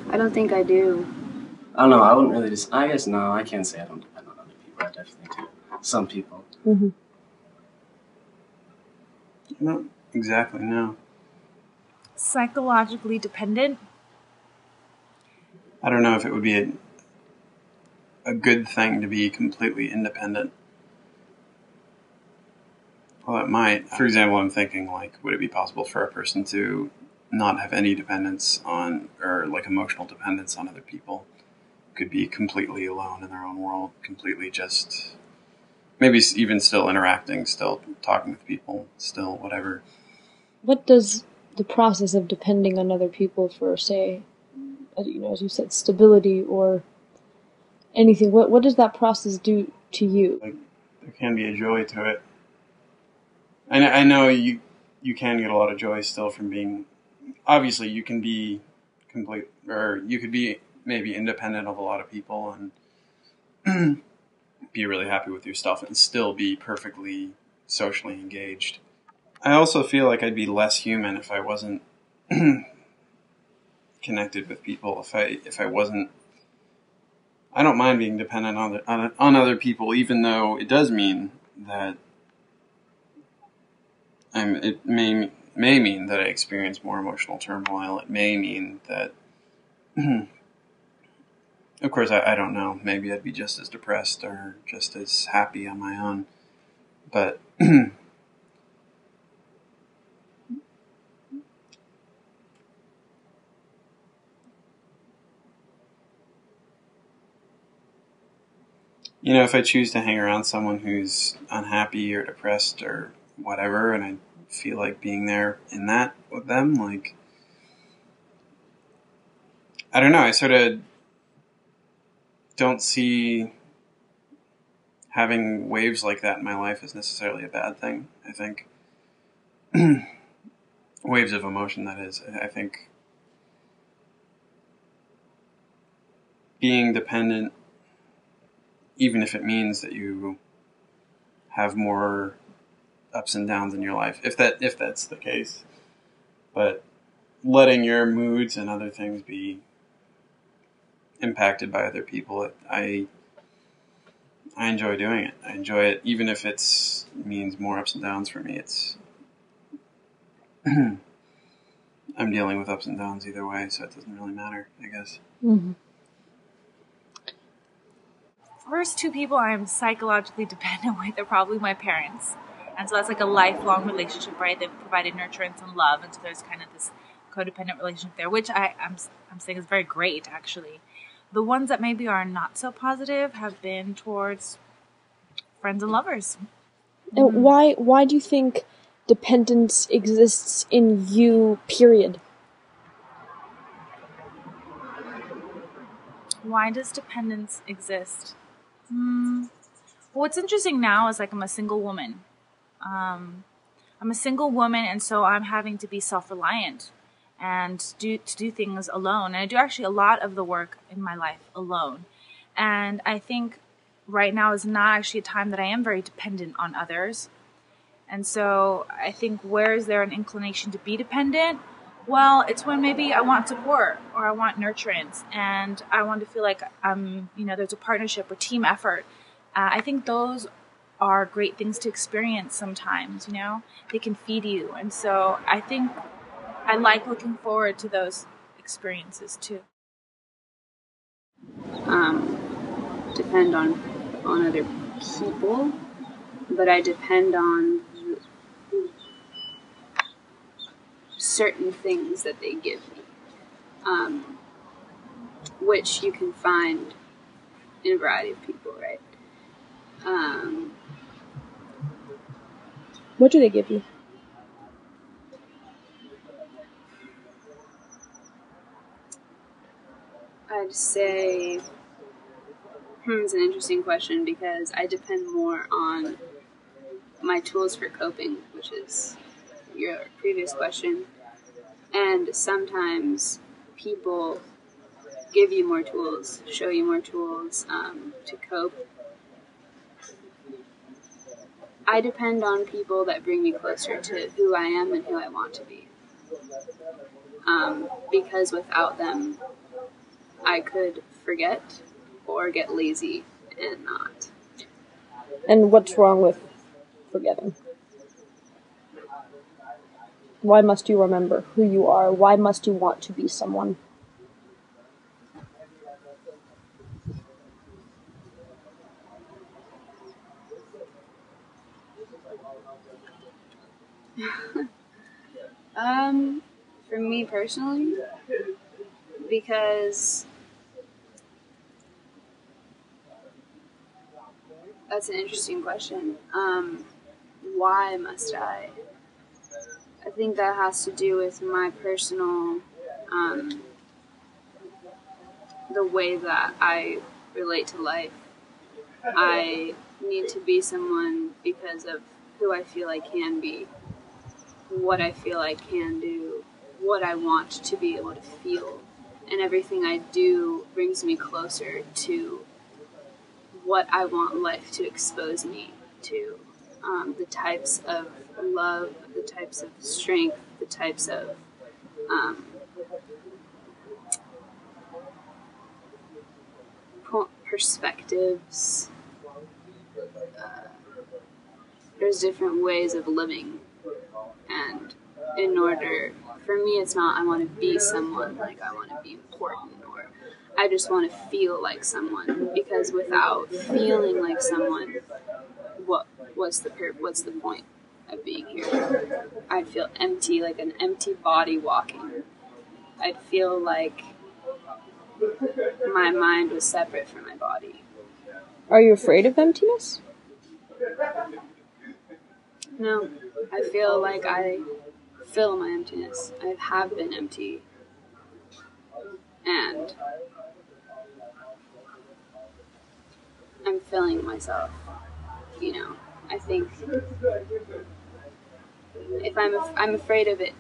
I don't think I do. I don't know. I wouldn't really I guess no. I can't say I don't depend on other people. I definitely do. Some people. Mm-hmm. Not exactly, no. Psychologically dependent? I don't know if it would be a good thing to be completely independent. Well, it might. For example, I'm thinking, like, would it be possible for a person to not have any dependence on, or like emotional dependence on other people? Could be completely alone in their own world, completely just, maybe even still interacting, still talking with people, still whatever. What does the process of depending on other people for, say, as you said, stability or anything, what does that process do to you? Like, there can be a joy to it. I know you can get a lot of joy still from being, obviously you can be you could be maybe independent of a lot of people and be really happy with yourself and still be perfectly socially engaged. I also feel like I'd be less human if I wasn't connected with people. If I wasn't, I don't mind being dependent on other people, even though it does mean that it may mean that I experience more emotional turmoil. It may mean that, of course, I don't know. Maybe I'd be just as depressed or just as happy on my own. But if I choose to hang around someone who's unhappy or depressed or whatever, and I feel like being there in that with them, like, I don't know, I sort of don't see having waves like that in my life as necessarily a bad thing. I think waves of emotion, that is. I think being dependent, even if it means that you have more ups and downs in your life, if that's the case, but letting your moods and other things be impacted by other people, I enjoy doing it. I enjoy it, even if it means more ups and downs for me. It's I'm dealing with ups and downs either way, so it doesn't really matter, I guess. Mm-hmm. First two people I'm psychologically dependent with are probably my parents. And so that's like a lifelong relationship, right? They've provided nurturance and love, and so there's kind of this codependent relationship there, which I'm saying is very great, actually. The ones that maybe are not so positive have been towards friends and lovers. And why do you think dependence exists in you, period? Why does dependence exist? Well, what's interesting now is, like, I'm a single woman. I'm a single woman, and so I'm having to be self-reliant and do things alone. And I do actually a lot of the work in my life alone. And I think right now is not actually a time that I am very dependent on others. And so I think, where is there an inclination to be dependent? Well, it's when maybe I want support or I want nurturance and I want to feel like there's a partnership or team effort. I think those are great things to experience sometimes, They can feed you. And so I think I like looking forward to those experiences too. Depend on other people, but I depend on certain things that they give me, which you can find in a variety of people, right? What do they give you? I'd say it's an interesting question, because I depend more on my tools for coping, which is your previous question. And sometimes people give you more tools, show you more tools to cope. I depend on people that bring me closer to who I am and who I want to be. Because without them, I could forget or get lazy and not. And what's wrong with forgetting? Why must you remember who you are? Why must you want to be someone? For me personally, because that's an interesting question. Why must I? I think that has to do with my personal, the way that I relate to life. I need to be someone because of who I feel I can be, what I feel I can do, what I want to be able to feel. And everything I do brings me closer to what I want life to expose me to. The types of love, the types of strength, the types of perspectives. There's different ways of living, and in order, for me, it's not I want to be someone, like I want to be important, or I just want to feel like someone, because without feeling like someone, what's the point of being here? I'd feel empty, like an empty body walking. I'd feel like my mind was separate from my body. Are you afraid of emptiness? No, I feel like I fill my emptiness. I have been empty. And I'm filling myself, you know. I think if I'm afraid of it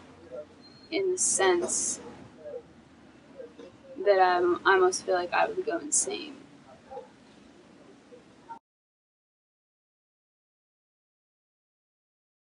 in the sense that I almost feel like I would go insane